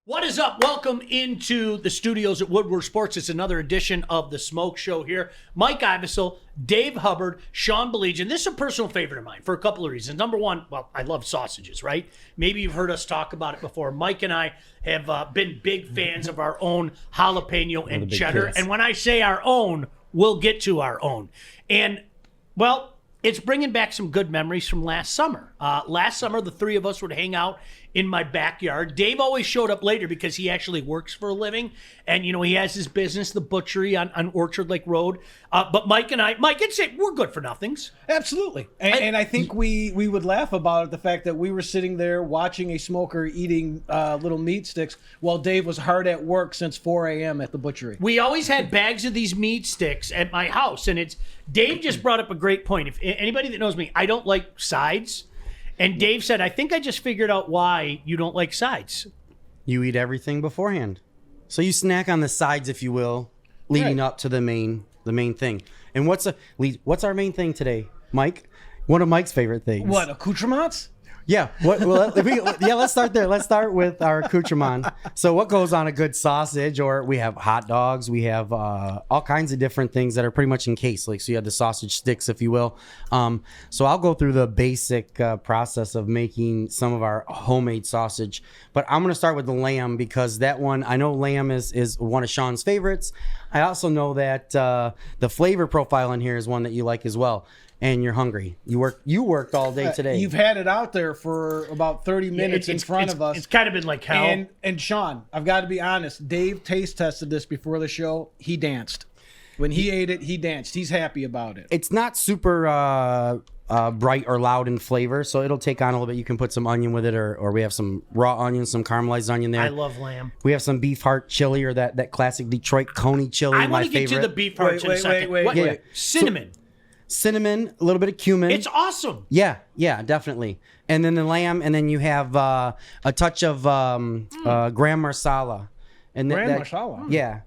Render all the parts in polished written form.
What is up? Welcome into the studios at Woodward Sports. It's another edition of the Smoke Show here. Mike Ivesel, Dave Hubbard, Sean Baligian. This is a personal favorite of mine for a couple of reasons. Number one, well, I love sausages, right? Maybe you've heard us talk about it before. Mike and I have been big fans of our own jalapeno and cheddar. kids. And when I say our own, we'll get to our own. And, well, it's bringing back some good memories from last summer. Last summer, the three of us would hang out in my backyard. Dave always showed up later because he actually works for a living. And, you know, he has his business, the butchery on Orchard Lake Road. But Mike and I, it's it. We're good for nothings. Absolutely. And I think we would laugh about it, the fact that we were sitting there watching a smoker eating little meat sticks while Dave was hard at work since 4 a.m. at the butchery. We always had bags of these meat sticks at my house. And Dave just brought up a great point. If anybody that knows me, I don't like sides. And Dave said, I think I just figured out why you don't like sides. You eat everything beforehand. So you snack on the sides, if you will, leading Right. up to the main thing. And what's our main thing today, Mike? One of Mike's favorite things. What, accoutrements? Yeah. Let's start there. Let's start with our accoutrement. So what goes on a good sausage? Or we have hot dogs. We have all kinds of different things that are pretty much encased. Like, so you have the sausage sticks, if you will. So I'll go through the basic process of making some of our homemade sausage. But I'm going to start with the lamb because that one, I know lamb is one of Sean's favorites. I also know that the flavor profile in here is one that you like as well. And you're hungry. You worked all day today. You've had it out there for about 30 minutes in front of us. It's kind of been like hell. And Sean, I've got to be honest. Dave taste tested this before the show. He danced. When he ate it, he danced. He's happy about it. It's not super bright or loud in flavor, so it'll take on a little bit. You can put some onion with it, or we have some raw onion, some caramelized onion there. I love lamb. We have some beef heart chili, or that classic Detroit coney chili. I my want to get favorite. to the beef hearts in a second. wait. What? Yeah. Cinnamon. Cinnamon, a little bit of cumin. It's awesome. Yeah, definitely. And then the lamb, and then you have a touch of gram masala. And Gram masala? Yeah.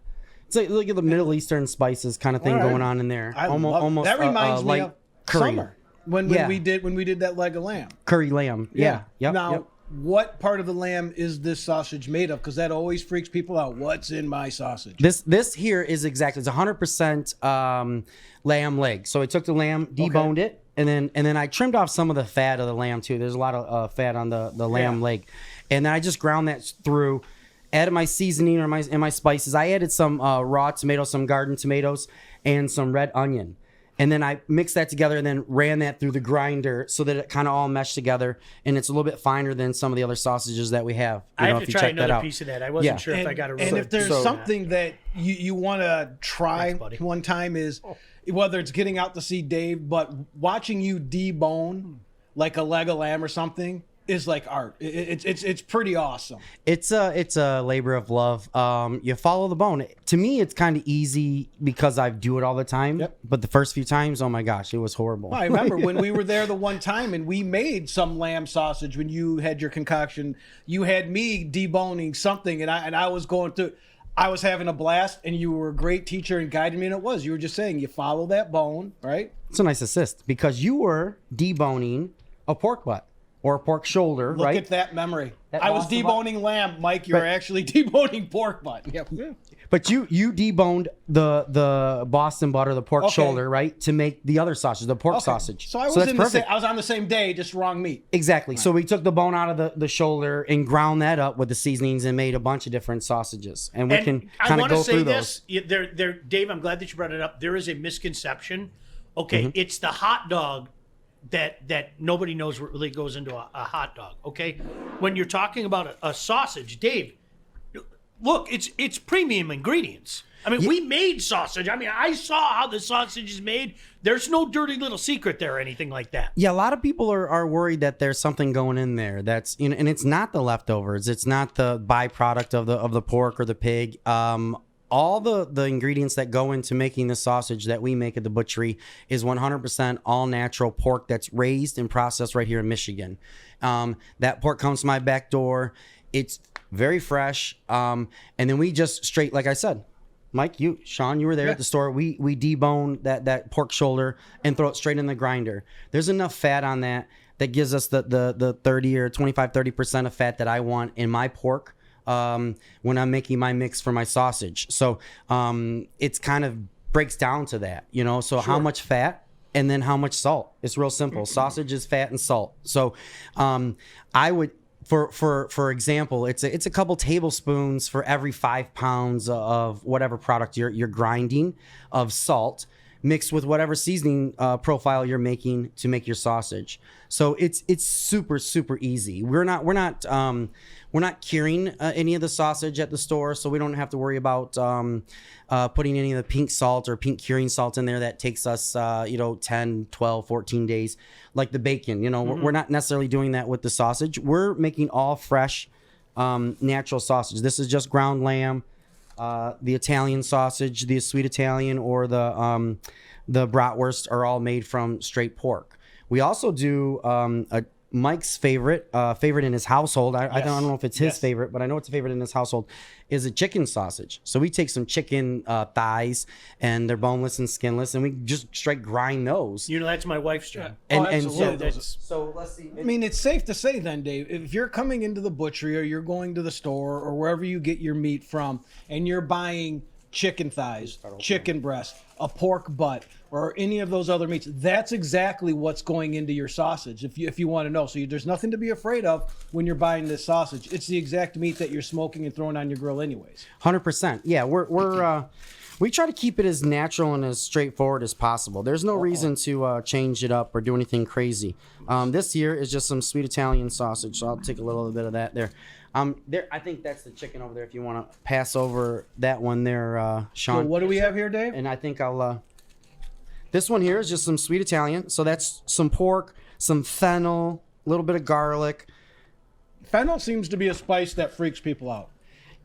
It's like look at the Middle Eastern spices kind of thing All right. going on in there. I almost, love it. almost That reminds me like of curry. summer when Yeah. we did that leg of lamb. Curry lamb. Yeah. Yep. Now, yep. what part of the lamb is this sausage made of? Because that always freaks people out. What's in my sausage? This here is exactly, it's 100% lamb leg. So I took the lamb, deboned it, and then I trimmed off some of the fat of the lamb too. There's a lot of fat on the lamb leg, and then I just ground that through. Added my seasoning and my spices. I added some raw tomatoes, some garden tomatoes, and some red onion. And then I mixed that together and then ran that through the grinder so that it kind of all meshed together. And it's a little bit finer than some of the other sausages that we have. I have to try another piece of that. I wasn't sure if And, I got it right. and if there's something that you want to try Thanks, buddy. one time is whether it's getting out to see Dave, but watching you debone like a leg of lamb or something is like art. It's pretty awesome. It's a labor of love. You follow the bone. To me, it's kind of easy because I do it all the time. Yep. But the first few times, oh my gosh, it was horrible. I remember when we were there the one time and we made some lamb sausage when you had your concoction. You had me deboning something and I was going through. I was having a blast and you were a great teacher and guiding me. And it was. You were just saying you follow that bone, right? It's a nice assist because you were deboning a pork butt or a pork shoulder, Look right? at that memory. That I was Boston butt. deboning lamb, Mike. You're actually deboning pork butt. Yep. But you deboned the Boston butt or the pork Okay. shoulder, right, to make the other sausage, the pork sausage. So I was that's in the perfect. I was on the same day, just wrong meat. Exactly. So we took the bone out of the shoulder and ground that up with the seasonings and made a bunch of different sausages. And we can I kind of want to go say through this. those. Dave, I'm glad that you brought it up. There is a misconception. Okay, Mm-hmm. it's the hot dog that nobody knows what really goes into a hot dog. Okay, when you're talking about a sausage, Dave, look, it's premium ingredients. I mean, we made sausage. I mean, I saw how the sausage is made. There's no dirty little secret there or anything like that. Yeah, a lot of people are worried that there's something going in there that's, you know, and it's not the leftovers. It's not the byproduct of the pork or the pig. All the ingredients that go into making the sausage that we make at the butchery is 100% all natural pork that's raised and processed right here in Michigan. That pork comes to my back door. It's very fresh. And then we just straight, like I said, Mike, Sean, you were there at the store. We debone that pork shoulder and throw it straight in the grinder. There's enough fat on that gives us the 30 or 25, 30% of fat that I want in my pork. when I'm making my mix for my sausage. So it's kind of breaks down to that, you know. So how much fat and then how much salt. It's real simple. Sausage is fat and salt. So I would, for example, it's a couple tablespoons for every 5 pounds of whatever product you're grinding of salt, mixed with whatever seasoning profile you're making to make your sausage. So it's super easy. We're not curing any of the sausage at the store, so we don't have to worry about putting any of the pink salt or pink curing salt in there. That takes us 10, 12, 14 days, like the bacon. We're not necessarily doing that with the sausage. We're making all fresh natural sausage. This is just ground lamb. The Italian sausage, the sweet Italian, or the Bratwurst are all made from straight pork. We also do Mike's favorite in his household. I don't know if it's his favorite, but I know it's a favorite in his household, is a chicken sausage. So we take some chicken thighs, and they're boneless and skinless, and we just straight grind those. That's my wife's job. So let's see. I mean, it's safe to say then, Dave, if you're coming into the butchery or you're going to the store or wherever you get your meat from, and you're buying chicken thighs, chicken breast, a pork butt, or any of those other meats, that's exactly what's going into your sausage, if you want to know. So there's nothing to be afraid of when you're buying this sausage. It's the exact meat that you're smoking and throwing on your grill anyways. 100%. Yeah, we try to keep it as natural and as straightforward as possible. There's no reason to change it up or do anything crazy. This here is just some sweet Italian sausage, so I'll take a little bit of that there. I think that's the chicken over there. If you want to pass over that one there, Sean. So what do we have here, Dave? And I think I'll. This one here is just some sweet Italian. So that's some pork, some fennel, a little bit of garlic. Fennel seems to be a spice that freaks people out.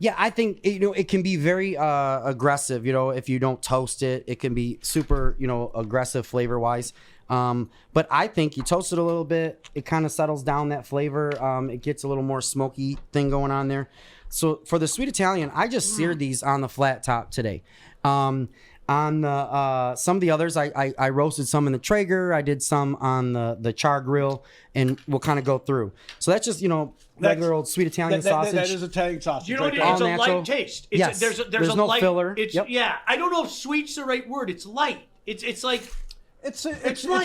Yeah, I think it can be very aggressive. If you don't toast it, it can be super aggressive flavor wise. But I think you toast it a little bit, it kind of settles down that flavor. It gets a little more smoky thing going on there. So for the sweet Italian, I just seared these on the flat top today. On the some of the others, I roasted some in the Traeger. I did some on the char grill, and we'll kind of go through. So that's just regular old sweet Italian sausage. That is Italian sausage. It's a light taste. Yes. There's a no light, filler. Yeah. I don't know if sweet's the right word. It's light. It's like. It's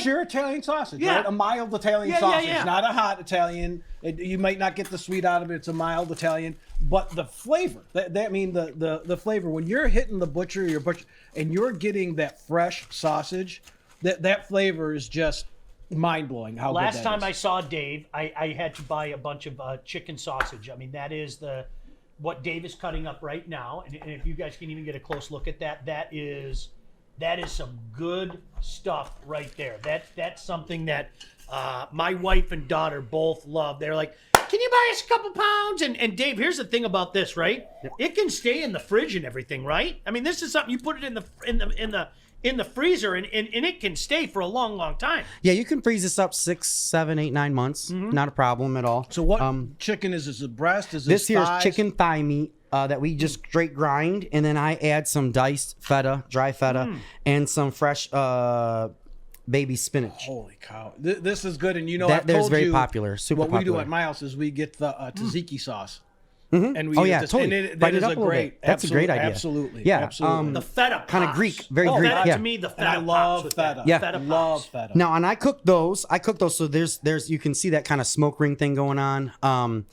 your Italian sausage, yeah. right? A mild Italian sausage, not a hot Italian. You might not get the sweet out of it. It's a mild Italian, but the flavor. The flavor when you're hitting the butcher, and you're getting that fresh sausage, that flavor is just mind blowing. How last good time is. I saw Dave, I had to buy a bunch of chicken sausage. I mean, that is what Dave is cutting up right now, and if you guys can even get a close look at that, that is some good stuff right there. That's something that my wife and daughter both love. They're like, can you buy us a couple pounds? And Dave, here's the thing about this, right? Yep. It can stay in the fridge and everything, right? I mean, this is something you put it in the freezer and it can stay for a long time. Yeah, you can freeze this up 6, 7, 8, 9 months. Not a problem at all. So what chicken is this? A breast? Is this here's chicken thigh meat. That we just straight grind, and then I add some diced feta, dry feta, and some fresh baby spinach. Holy cow! This is good, and that's very popular. Super what popular. we do at my house is we get the tzatziki sauce. And we totally. That is a great. That's a great idea. Absolutely. Yeah. Absolutely. The feta kind of Greek, very Greek. Feta, yeah. To me, the feta. And I love feta. Yeah. Feta love feta. Now, and I cook those. So there's you can see that kind of smoke ring thing going on.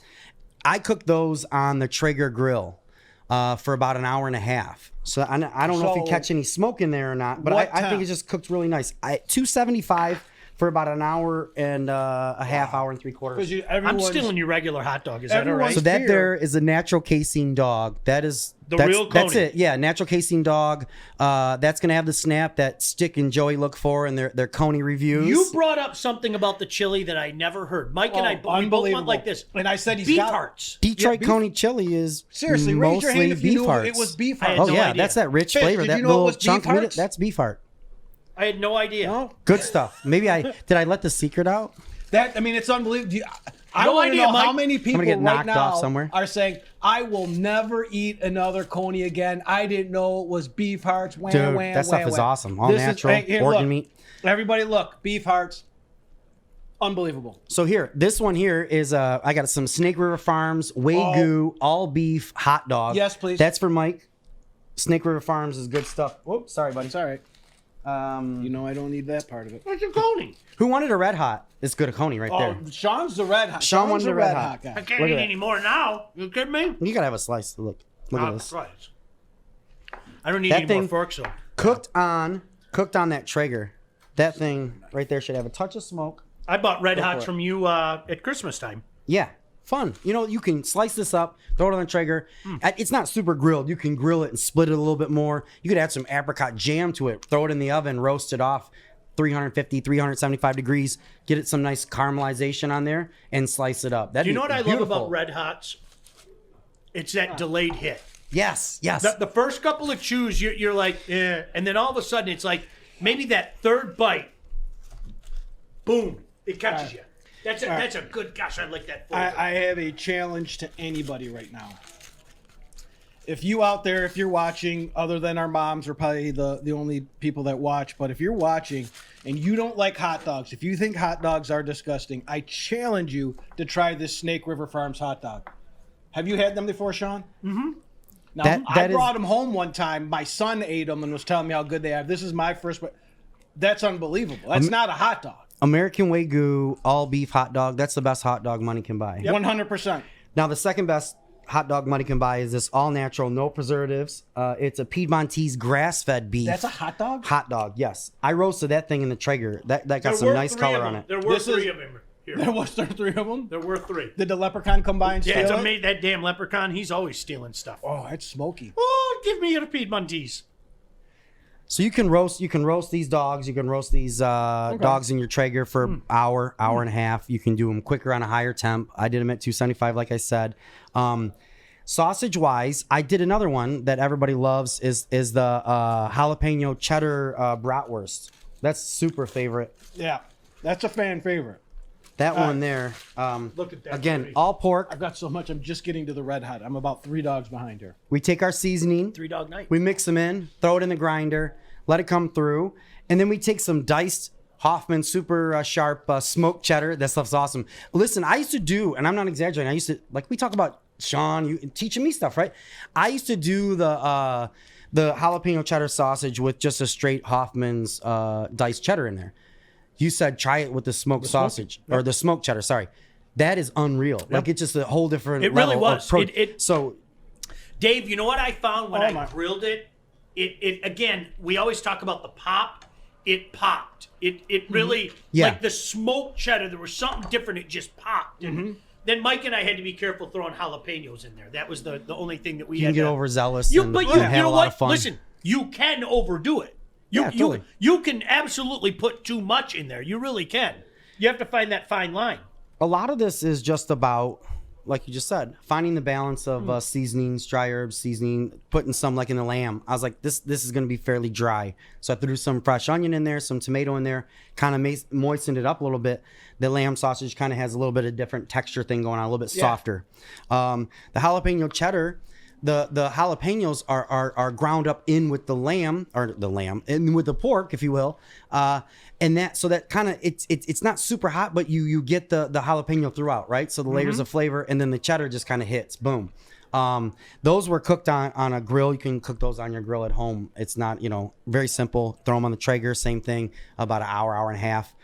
I cook those on the Traeger grill for about an hour and a half. So I don't know if you catch any smoke in there or not, but I think it just cooked really nice. 275 for about an hour and a half, hour and 3/4. I'm still in your regular hot dog. Is that all right? So that there is a natural casing dog. That's real Coney. That's it. Yeah, natural casing dog. That's gonna have the snap that Stick and Joey look for in their Coney reviews. You brought up something about the chili that I never heard. Mike and I we both went like this. And I said beef hearts. Detroit Coney chili is seriously raise your hand if you beef knew hearts. it was beef hearts. Oh yeah, that's that rich flavor. Did that you know little it was chunk beef of meat. hearts? That's beef heart. I had no idea. No? Good stuff. Maybe did I let the secret out? It's unbelievable. I No want to idea, know Mike. how many people get right knocked now off somewhere. are saying, I will never eat another Coney again. I didn't know it was beef hearts. Wham, Dude, wham, that stuff wham, is wham. awesome. All This is- natural, hey, here, organ look. meat. Everybody look, beef hearts. Unbelievable. So here, this one here is I got some Snake River Farms Wagyu all beef hot dog. Yes, please. That's for Mike. Snake River Farms is good stuff. Whoops, sorry, buddy. It's all right. You know I don't need that part of it. What's your Coney? Who wanted a red hot? It's good Coney right there. Sean's the red hot. Sean wanted Sean's a red hot. guy. I can't Look eat at that. any more now. You kidding me? You gotta have a slice. Look at this. Right. I don't need That any more thing- forks, though. Cooked on that Traeger. That thing right there should have a touch of smoke. I bought Red for Hots it. from you at Christmas time. Yeah, fun. You know, you can slice this up, throw it on the Traeger. It's not super grilled. You can grill it and split it a little bit more. You could add some apricot jam to it, throw it in the oven, roast it off 350, 375 degrees, get it some nice caramelization on there, and slice it up. Do you know what I love beautiful. about Red Hots? It's that delayed hit. Yes, yes. The first couple of chews, you're like, eh. And then all of a sudden, it's like maybe that third bite, boom, it catches you. That's a good, gosh, I like that flavor. I have a challenge to anybody right now. If you out there, if you're watching, other than our moms are probably the only people that watch, but if you're watching and you don't like hot dogs, if you think hot dogs are disgusting, I challenge you to try this Snake River Farms hot dog. Have you had them before, Sean? Mm-hmm. Now, I brought them home one time. My son ate them and was telling me how good they are. This is my first, but that's unbelievable. That's not a hot dog. American Wagyu all beef hot dog. That's the best hot dog money can buy. 100%. Now, the second best hot dog money can buy is this all natural, no preservatives. It's a Piedmontese grass-fed beef. That's a hot dog? Hot dog, yes. I roasted that thing in the Traeger. That got There some were nice three color of on them. it. There were This three is- of them here. There was there 3 of them? There were 3. Did the leprechaun come by and steal Yeah, it's it? amazing. That damn leprechaun, he's always stealing stuff. Oh, that's smoky. Oh, give me a Piedmontese. So you can roast these dogs. You can roast these dogs in your Traeger for an hour and a half. You can do them quicker on a higher temp. I did them at 275, like I said. Sausage wise, I did another one that everybody loves is the jalapeno cheddar bratwurst. That's super favorite. Yeah, that's a fan favorite. That one there. Look at that. Again, Brady. all pork. I've got so much. I'm just getting to the red hot. I'm about 3 dogs behind here. We take our seasoning. 3-dog night. We mix them in, throw it in the grinder, let it come through, and then we take some diced Hoffman super sharp smoked cheddar. That stuff's awesome. Listen, I used to do, and I'm not exaggerating. I used to, like we talk about Sean, you teaching me stuff, right? I used to do the jalapeno cheddar sausage with just a straight Hoffman's diced cheddar in there. You said try it with the smoked sausage or the smoked cheddar. Sorry, that is unreal. Like it's just a whole different. It really level was. Of so, Dave, you know what I found when Oh, I my. grilled it? It again, we always talk about the pop. It popped. It really, Yeah. like the smoked cheddar, there was something different. It just popped. And then Mike and I had to be careful throwing jalapenos in there. That was the only thing that we you had can get to, overzealous. But and you have know a lot what? of fun. Listen, you can overdo it. Yeah, totally. You can absolutely put too much in there. You really can. You have to find that fine line. A lot of this is just about, like you just said, finding the balance of seasonings, dry herbs, seasoning, putting some like in the lamb. I was like, this is going to be fairly dry. So I threw some fresh onion in there, some tomato in there, kind of moistened it up a little bit. The lamb sausage kind of has a little bit of different texture thing going on, a little bit softer. The jalapeno cheddar, the jalapenos are ground up in with the lamb, in with the pork, if you will. And that, so that kind of, it's not super hot, but you get the jalapeno throughout, right? So the layers of flavor, and then the cheddar just kind of hits, boom. Those were cooked on a grill. You can cook those on your grill at home. It's not, very simple. Throw them on the Traeger, same thing, about an hour and a half.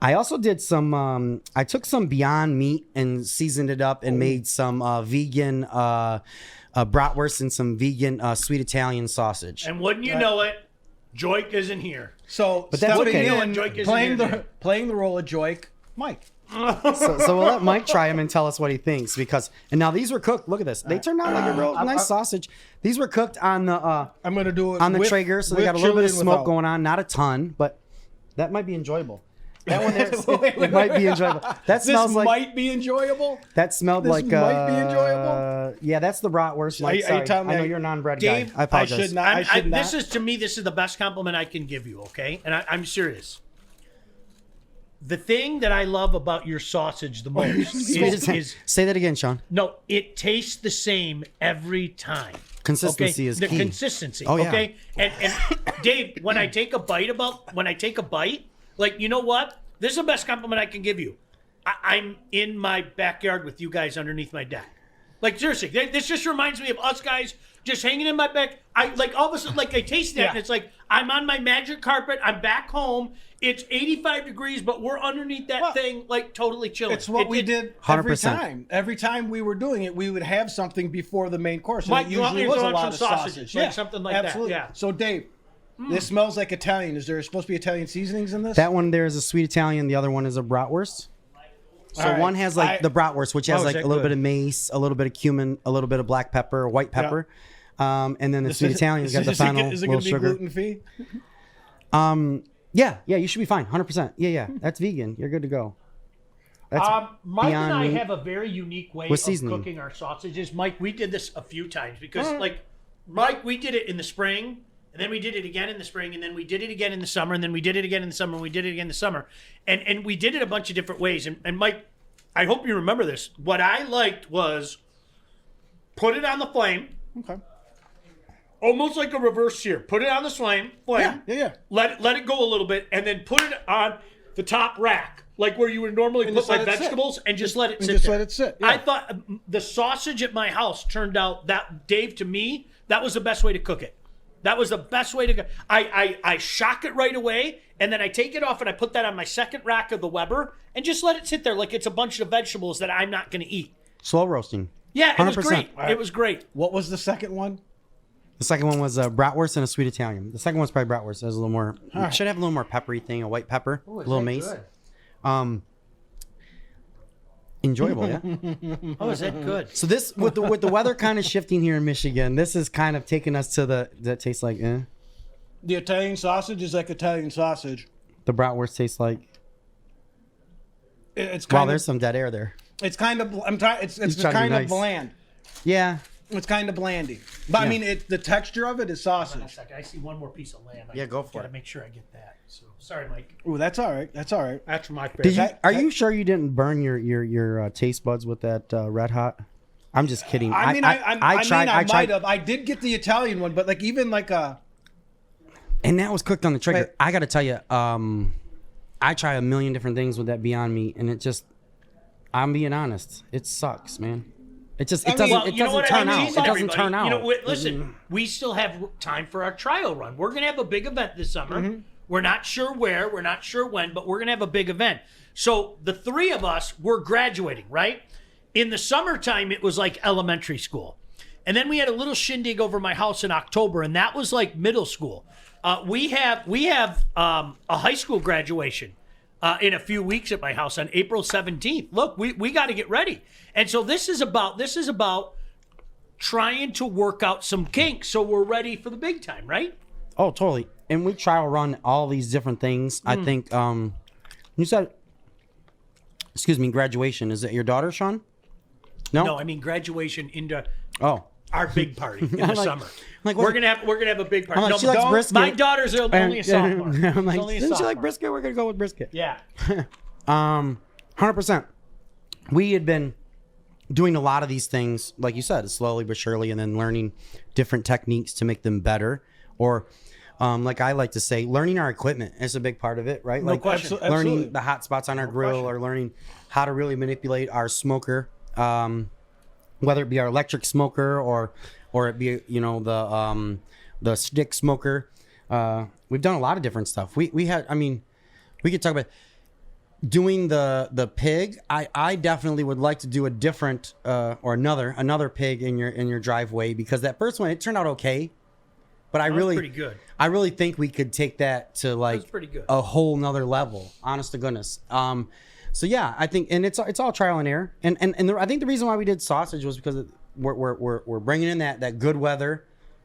I also did some, I took some Beyond Meat and seasoned it up and made some vegan bratwurst and some vegan sweet Italian sausage. And wouldn't you know it, Joik isn't here. So, But that's stepping okay. in, Joik isn't playing here. playing the role of Joik, Mike. So we'll let Mike try them and tell us what he thinks, and now these were cooked. Look at this. They turned out like a real nice sausage. These were cooked on the I'm going to do it on the with, Traeger, so they with got a little bit of chili smoke without. going on. Not a ton, but that might be enjoyable. That one there, Wait, it might be enjoyable. That smells This like might be enjoyable. that smelled this like might be enjoyable. Yeah, that's the bratwurst. Mike, Are you sorry. telling me I know you're a non-bread Dave, guy. I apologize. I should not. I should This not. is, to me, this is the best compliment I can give you, okay? And I'm serious. The thing that I love about your sausage the most is Say that again, Sean. no, it tastes the same every time. Consistency Okay? is the key. consistency. Oh, yeah. Okay, and Dave, when I take a bite, like, you know what? This is the best compliment I can give you. I'm in my backyard with you guys underneath my deck. Like, seriously, this just reminds me of us guys just hanging in my back. I like all of a sudden, like, I taste that, and it's like I'm on my magic carpet. I'm back home. It's 85 degrees, but we're underneath that thing, like, totally chilling. It's what we did every 100%. time. Every time we were doing it, we would have something before the main course. And Mike, it you want me usually to was throw a in lot some of sausages, sausage. like something like that, absolutely. yeah. So, Dave, this smells like Italian. Is there supposed to be Italian seasonings in this? That one there is a sweet Italian. The other one is a bratwurst. So All right. one has like the bratwurst, which has Oh, like is a that little good? bit of mace, a little bit of cumin, a little bit of black pepper, white pepper, and then the sweet Italian's got the final Is it little going to be sugar. gluten free? Yeah, you should be fine. 100%. Yeah, that's vegan. You're good to go. That's Mike and beyond I meat. have a very unique way With of seasoning. cooking our sausages. Mike, we did this a few times because, like, Mike, we did it in the spring, and then we did it again in the spring, and then we did it again in the summer, and then we did it again in the summer, and we did it again in the summer. And we did it a bunch of different ways. And Mike, I hope you remember this. What I liked was put it on the flame, Okay. almost like a reverse sear. Put it on the flame. Yeah. Let it go a little bit, and then put it on the top rack, like where you would normally And put just let like it sit. vegetables, and just let it And sit just there. let it sit, yeah. I thought the sausage at my house turned out that, Dave, to me, that was the best way to cook it. That was the best way to go. I shock it right away, and then I take it off and I put that on my second rack of the Weber and just let it sit there like it's a bunch of vegetables that I'm not going to eat. slow roasting. Yeah, it was 100%. great. It was great. What was the second one? The second one was a bratwurst and a sweet Italian. The second one's probably bratwurst. It has a little more. Should have a little more peppery thing, a white pepper, a little mace. Enjoyable, yeah. Oh, is that good? So this with the weather kind of shifting here in Michigan, this is kind of taking us to that tastes like The Italian sausage is like Italian sausage. the bratwurst tastes like. It's Wow, kind there's of. some dead air there. It's kind of. I'm trying. It's trying to be kind of nice. bland. Yeah, It's kind of blandy. But I Yeah. mean, the texture of it is Hold on a sausage. second. I see one more piece of lamb. Yeah, go for gotta it. make sure I get that. So sorry, Mike. Ooh, that's all right. That's all right. That's my favorite. Did you? That- Are you sure you didn't burn your taste buds with that red hot? I'm just kidding. I mean, I tried. I might have. I did get the Italian one, but like even like a. And that was cooked on the trigger. Wait. I got to tell you, I try a million different things with that Beyond Meat, and it just, I'm being honest, it sucks, man. It just, it I mean, doesn't, well, it you know doesn't what? turn I'm out. It teasing doesn't everybody. turn out. You know, listen, we still have time for our trial run. We're going to have a big event this summer. We're not sure where, we're not sure when, but we're going to have a big event. So the three of us were graduating, right? In the summertime, it was like elementary school. And then we had a little shindig over my house in October, and that was like middle school. We have a high school graduation in a few weeks at my house on April 17th. Look, we got to get ready. And so this is about trying to work out some kinks so we're ready for the big time, right? Oh, totally. And we trial run all these different things. I think, you said, excuse me, graduation. Is it your daughter, Sean? No? No, I mean graduation into Oh. our big party in the like- summer. like, we're what- gonna have a big party. I'm like, No, she likes don't- brisket. My daughter's only a sophomore. I'm like, She's only a doesn't she like sophomore. brisket? We're going to go with brisket. Yeah. 100%. We had been doing a lot of these things, like you said, slowly but surely, and then learning different techniques to make them better. Or, like I like to say, learning our equipment is a big part of it, right? No Like question. learning Absolutely. the hot spots on our grill, question. or learning how to really manipulate our smoker, whether it be our electric smoker or it be the stick smoker. We've done a lot of different stuff. We had, I mean, we could talk about doing the pig. I definitely would like to do a different or another pig in your driveway, because that first one, it turned out okay, but I was really pretty good. I really think we could take that to like pretty good. a whole nother level, honest to goodness. So yeah, I think, and it's all trial and error, and I think the reason why we did sausage was because we're bringing in that good weather.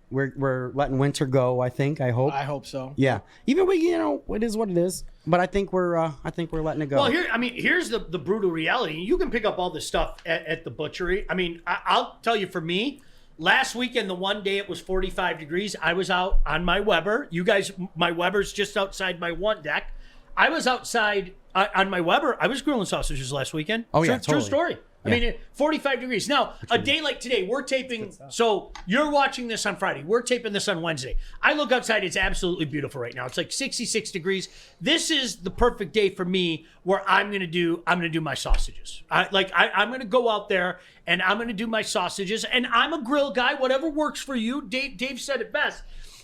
We're letting winter go. I hope so. Yeah, even it is what it is. But I think we're letting it go. Well, here's the brutal reality. You can pick up all this stuff at the butchery. I mean, I'll tell you, for me, last weekend, the one day it was 45 degrees, I was out on my Weber. You guys, my Weber's just outside my one deck. I was outside on my Weber. I was grilling sausages last weekend. Oh, yeah, True totally. story. I mean, 45 degrees. Now, a day like today, we're taping. So you're watching this on Friday. We're taping this on Wednesday. I look outside. It's absolutely beautiful right now. It's like 66 degrees. This is the perfect day for me where I'm gonna do my sausages. I'm gonna go out there and I'm gonna do my sausages. And I'm a grill guy. Whatever works for you. Dave said it best.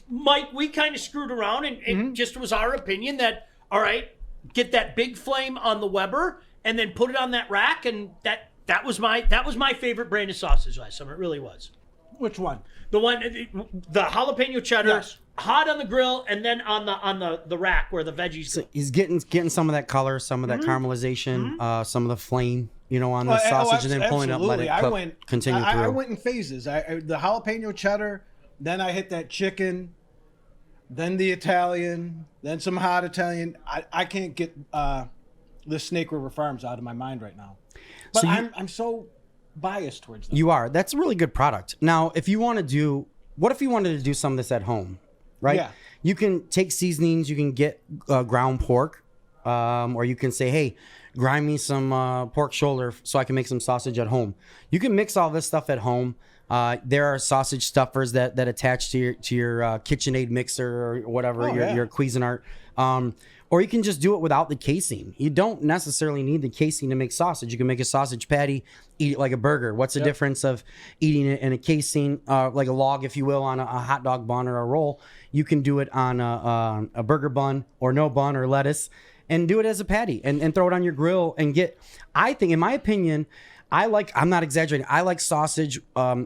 Mike, we kind of screwed around and it just was our opinion that, all right, get that big flame on the Weber and then put it on that rack, and that was my favorite brand of sausage last summer. It really was. Which one? The jalapeno cheddar, Yes. hot on the grill, and then on the rack where the veggies go. He's getting some of that color, some of that caramelization, some of the flame, on the sausage, and then pulling it up, let it cook, continue through. I went in phases. The jalapeno cheddar, then I hit that chicken, then the Italian, then some hot Italian. I can't get the Snake River Farms out of my mind right now. But So I'm so biased towards them. You are. That's a really good product. Now, if you want to do, what if you wanted to do some of this at home, right? Yeah. You can take seasonings. You can get ground pork, or you can say, hey, grind me some pork shoulder so I can make some sausage at home. You can mix all this stuff at home. There are sausage stuffers that attach to your KitchenAid mixer or whatever, your Cuisinart. Or you can just do it without the casing. You don't necessarily need the casing to make sausage. You can make a sausage patty, eat it like a burger. What's the difference of eating it in a casing, like a log, if you will, on a hot dog bun or a roll? You can do it on a burger bun or no bun or lettuce and do it as a patty and throw it on your grill and get, I think, in my opinion, I'm not exaggerating, I like sausage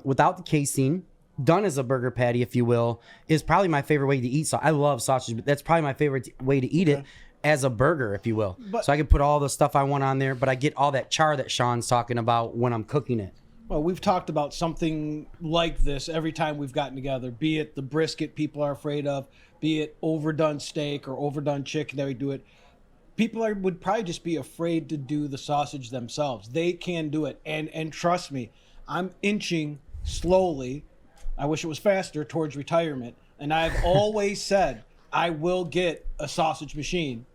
without the casing, done as a burger patty, if you will, is probably my favorite way to eat. So I love sausage, but that's probably my favorite way to eat it as a burger, if you will. So I can put all the stuff I want on there, but I get all that char that Sean's talking about when I'm cooking it. Well, we've talked about something like this every time we've gotten together, be it the brisket people are afraid of, be it overdone steak or overdone chicken that we do it. People would probably just be afraid to do the sausage themselves. They can do it. And trust me, I'm inching slowly, I wish it was faster, towards retirement. And I've always said I will get a sausage machine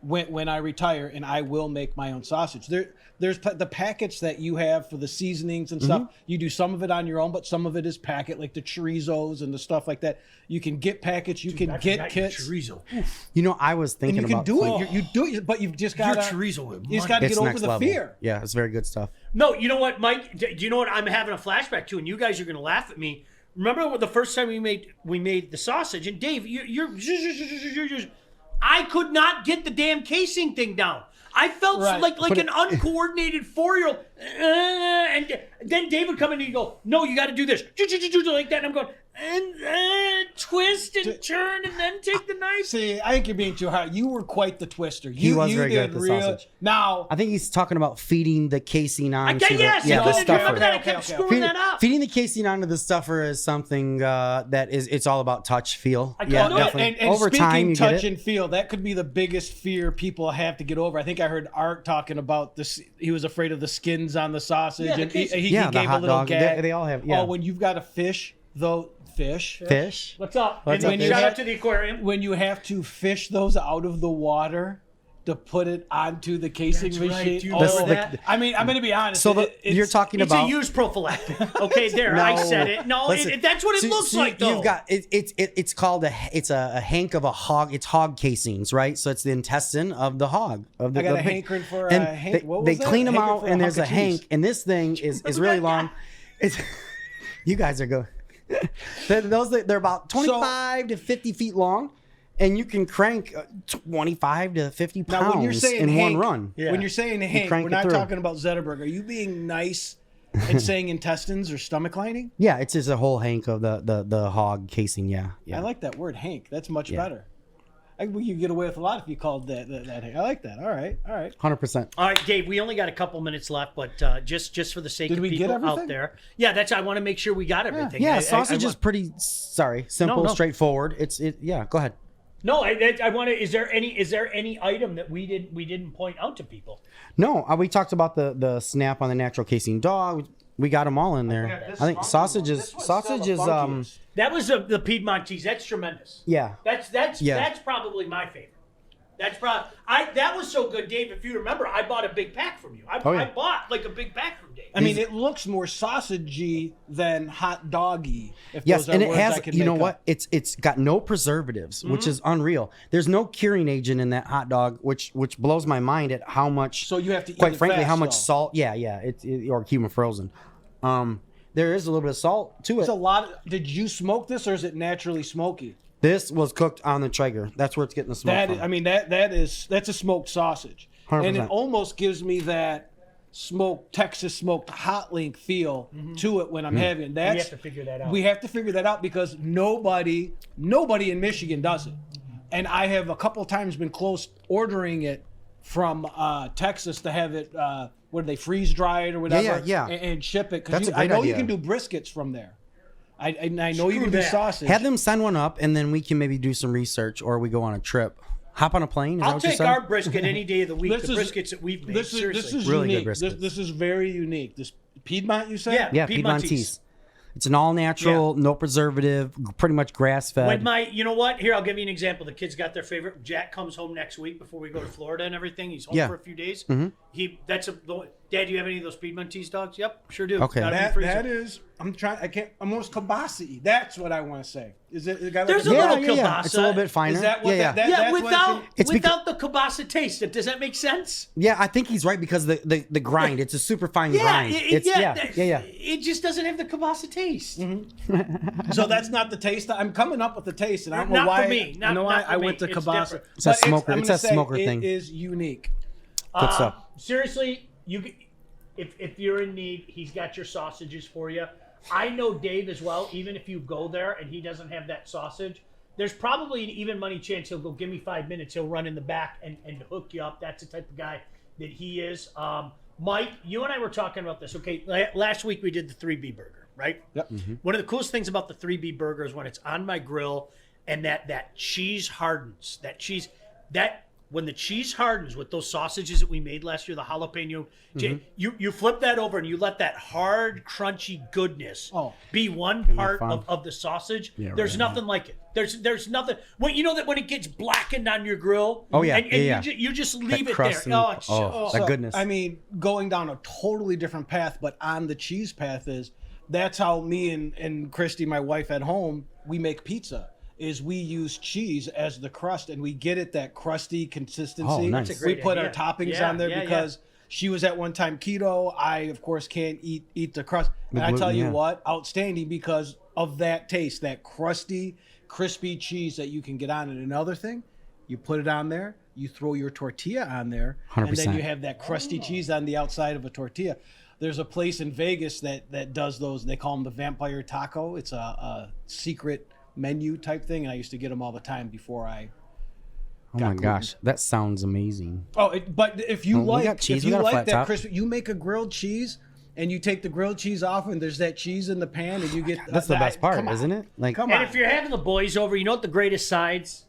when I retire, and I will make my own sausage. There's the packets that you have for the seasonings and stuff. You do some of it on your own, but some of it is packet, like the chorizos and the stuff like that. You can get packets. You can get kits. Chorizo. I was thinking And you can about do it. You do it, but you've just got to. chorizo with You just got to it's get over next the level. fear. Yeah, it's very good stuff. No, you know what, Mike? Do you know what I'm having a flashback to? And you guys are going to laugh at me. Remember the first time we made the sausage? And Dave, you're I could not get the damn casing thing down. I felt like an uncoordinated 4-year-old. And then Dave would come in and he'd go, no, you got to do this. Like that. And I'm going, and twist and turn and then take the knife. See, I think you're being too hard. You were quite the twister. He was very good at the sausage. Now, I think he's talking about feeding the casing on Yes, the stuffer. remember that? I kept screwing that up. Feeding the casing onto the stuffer is something it's all about touch, feel. And Over speaking time, you touch get it. and feel, that could be the biggest fear people have to get over. I think I heard Art talking about this. He was afraid of the skins on the sausage, and he the gave a hot little dog. gag. They all have. Oh, when you've got a fish, though, fish. What's up? What's And up, then shout Dave? out to the aquarium. When you have to fish those out of the water to put it onto the casing That's machine. right. Do you Oh, remember that? I mean, I'm going to be honest. So you're talking It's about a used prophylactic. Okay, there, I said it. No, Listen, that's what it looks like, though. You've got it's called a hank of a hog. It's hog casings, right? So it's the intestine of the hog. I got a hankering for a and hank. What They was that? clean them Hankering out, for and there's a hunk of cheese. hank, and this thing is really long. It's you guys are good. They're about 25 to 50 feet long, and you can crank 25 to 50 pounds Now, when you're saying in Hank, one run. when you're saying Hank, crank we're it not through. talking about Zetterberg. Are you being nice and saying intestines or stomach lining? Yeah, it's just a whole hank of the hog casing. Yeah. I like that word, Hank. That's much better. I think we could get away with a lot if you called that Hank. I like that. All right. 100%. All right, Dave, we only got a couple minutes left, but just for the sake Did of we get people everything? out there. Yeah, I want to make sure we got everything. Yeah, I sausage is want- pretty simple, No. straightforward. Yeah, go ahead. No, I want to. Is there any item that we didn't point out to people? No, we talked about the snap on the natural casing dog. We got them all in there. I think sausage is That was the Piedmontese. That's tremendous. yeah. That's probably my favorite. That's probably that was so good, Dave. If you remember, I bought a big pack from you. I bought like a big pack from Dave. I mean, it looks more sausagey than hot doggy. If Yes, those are and it words I has. can You know make what? up. It's got no preservatives, which is unreal. There's no curing agent in that hot dog, which blows my mind at how much. So you have to eat quite it frankly, fast, how much though. salt? Yeah, or human frozen. There is a little bit of salt to it. It's a lot. Did you smoke this, or is it naturally smoky? This was cooked on the Traeger. That's where it's getting the smoke That from. I mean, that's a smoked sausage, 100%. and it almost gives me that Texas smoked hot link feel to it when I'm having it. We have to figure that out. We have to figure that out because nobody in Michigan does it, and I have a couple times been close ordering it from Texas to have it. What do they freeze dry it or whatever? Yeah. And ship it. That's a I great know you idea. can do briskets from there. I know you Screw can do that. sausage. Have them send one up, and then we can maybe do some research, or we go on a trip. Hop on a plane. Is that I'll what you take said? our brisket any day of the week. This The is- briskets that we've made. This Seriously. is Really good unique. briskets. This is very unique. This Piedmont, you said? Yeah. Yeah, Piedmontese. Piedmontese. It's an all natural, no preservative, pretty much grass fed. You know what? Here, I'll give you an example. The kids got their favorite. Jack comes home next week before we go to Florida and everything. He's home Yeah. for a few days. Dad, do you have any of those Piedmontese dogs? Yep, sure do. Okay. Got 'em in the freezer. That is, I'm almost kielbasa. That's what I want to say. Is it got There's like a little yeah. It's a little bit finer. Is that what yeah, that- yeah. Yeah, that's what without It's the kielbasa taste. Does that make sense? Yeah, I think he's right because the grind. It's a super fine grind. Yeah. It just doesn't have the kielbasa taste. So that's not the taste. I'm coming up with the taste, and I don't know Not why. for me. I know Not why for I me. went to It's kielbasa. different. It's a But smoker- I'm it's gonna a say smoker thing. It is unique. Good stuff. Seriously, if you're in need, he's got your sausages for you. I know Dave as well. Even if you go there and he doesn't have that sausage, there's probably an even money chance he'll go, give me 5 minutes. He'll run in the back and hook you up. That's the type of guy that he is. Mike, you and I were talking about this. Okay, last week we did the 3B burger, right? Yep. One of the coolest things about the 3B burger is when it's on my grill and that cheese hardens. When the cheese hardens with those sausages that we made last year, the jalapeno, you flip that over and you let that hard, crunchy goodness be one part of the sausage. There's nothing like it. There's nothing. Well, you know that when it gets blackened on your grill. Oh, yeah, and yeah. You just leave it crust there. and- that goodness. I mean, going down a totally different path, but on the cheese path that's how me and Christy, my wife at home, we make pizza. Is we use cheese as the crust, and we get it that crusty consistency. Oh, nice. That's a We great put idea. our toppings Yeah, on there yeah, because she was at one time keto. I, of course, can't eat the crust. And I tell you yeah. what, outstanding because of that taste, that crusty, crispy cheese that you can get on. And another thing, you put it on there, you throw your tortilla on there, and then 100%. you have that crusty cheese on the outside of a tortilla. There's a place in Vegas that does those. They call them the vampire taco. It's a secret menu type thing, and I used to get them all the time before I Oh my gosh, that sounds amazing. but if you we got cheese, if we you got a like flat that top. crispy, you make a grilled cheese and you take the grilled cheese off and there's that cheese in the pan and you get That's the best part, come on. isn't it? Like, Come And on. if you're having the boys over, you know what the greatest sides?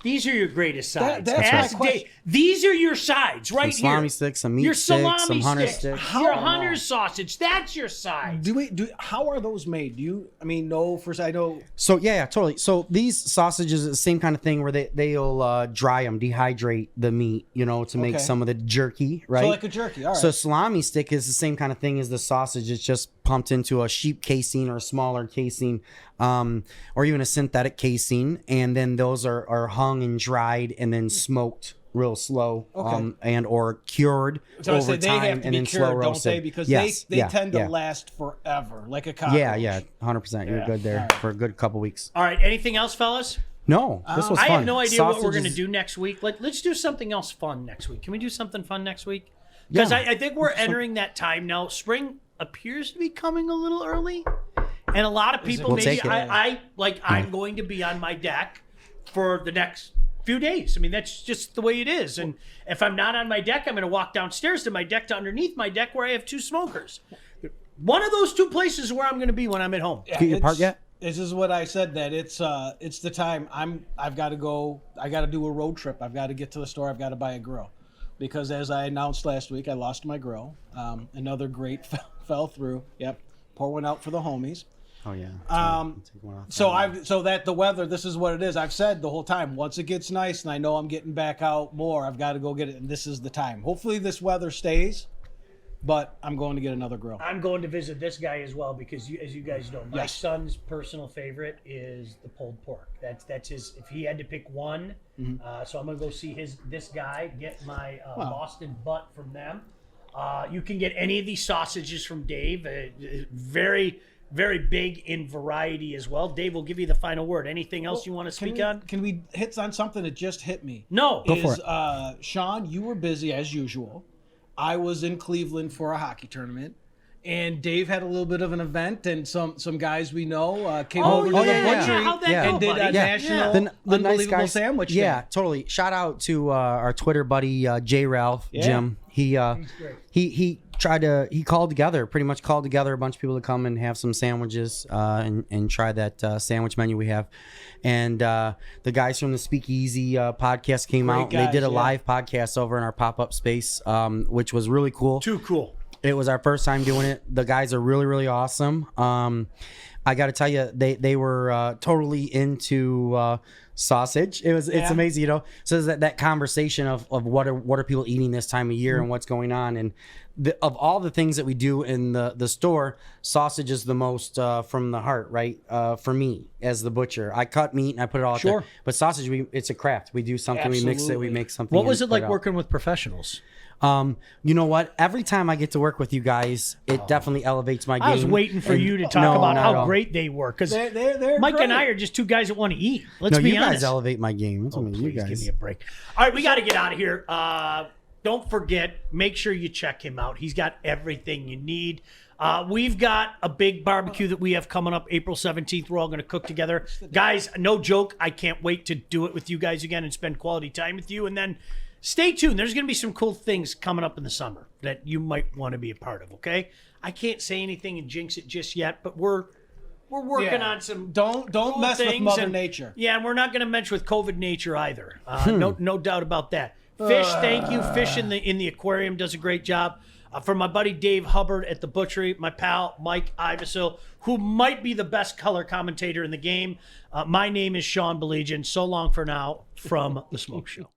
These are your greatest sides. that's Ask my question. Dave. These are your sides right some salami here. sticks, some meat Your sticks, salami some hunter sticks. sticks. Your hunter sausage. That's your side. How are those made? Do you? I mean, no. First, I know. So yeah, totally. So these sausages, the same kind of thing where they'll dry them, dehydrate the meat, to make Okay. some of the jerky, right? So like a jerky. All right. So salami stick is the same kind of thing as the sausage. It's just pumped into a sheep casing or a smaller casing, or even a synthetic casing, and then those are hung and dried and then smoked real slow, Okay. and or cured So I over say they time have to and be then slow cured, don't roasted. they? Because Yes, they yeah, tend to yeah. last forever, like a cockroach. Yeah, 100%. You're good there for a good couple weeks. All right. Anything else, fellas? No, this was I fun. have no idea what we're going to Sausages- do next week. Let's do something else fun next week. Can we do something fun next week? Because Yeah. I think we're entering that time now. Spring appears to be coming a little early, and a lot of people We'll maybe take it. I'm going to be on my deck for the next few days. I mean, that's just the way it is. And if I'm not on my deck, I'm going to walk downstairs to my deck to underneath my deck where I have two smokers. One of those two places is where I'm going to be when I'm at home. Get your part yet? This is what I said, that it's the time I've got to go. I got to do a road trip. I've got to get to the store. I've got to buy a grill, because as I announced last week, I lost my grill. Another great fell through. Yep, pour one out for the homies. Oh yeah. Take one off. So that the weather, this is what it is. I've said the whole time, once it gets nice and I know I'm getting back out more, I've got to go get it, and this is the time. Hopefully this weather stays, but I'm going to get another grill. I'm going to visit this guy as well because, as you guys know, my Yes. son's personal favorite is the pulled pork. That's his. If he had to pick one, so I'm going to go see this guy, get my Boston butt from them. You can get any of these sausages from Dave. Very, very big in variety as well. Dave will give you the final word. Anything else you want to speak on? Can we hit on something that just hit me? No. Go for it. Sean, you were busy as usual. I was in Cleveland for a hockey tournament, and Dave had a little bit of an event, and some guys we know came over to the butchery How'd that go, and did a buddy? national the nice unbelievable guys, sandwich. Yeah, thing. totally. Shout out to our Twitter buddy J Ralph Jim. He called together a bunch of people to come and have some sandwiches and try that sandwich menu we have. And the guys from the Speakeasy podcast came out. guys, they did a yeah. live podcast over in our pop-up space, which was really cool. Too cool. It was our first time doing it. The guys are really, really awesome. I got to tell you, they were totally into sausage. It's amazing, you know. So there's that conversation of what are people eating this time of year and what's going on. And of all the things that we do in the store, sausage is the most from the heart, right? For me as the butcher, I cut meat and I put it all out there. But sausage, it's a craft. We do something, we mix it, we make something. What was and it put like out. working with professionals? You know what? Every time I get to work with you guys, it definitely elevates my game. I was waiting for you to talk No, about not at how all. great they were because They're Mike great. and I are just two guys that want to eat. Let's No, be you honest. guys elevate my game. That's what you Please guys. give me a break. All right, we got to get out of here. Don't forget, make sure you check him out. He's got everything you need. We've got a big barbecue that we have coming up April 17th. We're all going to cook together. Guys, no joke. I can't wait to do it with you guys again and spend quality time with you. And then stay tuned. There's going to be some cool things coming up in the summer that you might want to be a part of, okay? I can't say anything and jinx it just yet, but we're working on some Don't cool mess with things Mother and- Nature. Yeah, and we're not going to mess with COVID nature either. No doubt about that. Fish, thank you. Fish in the aquarium does a great job. For my buddy Dave Hubbard at the butchery, my pal Mike Ivesil, who might be the best color commentator in the game. My name is Sean Baligian. So long for now from The Smoke Show.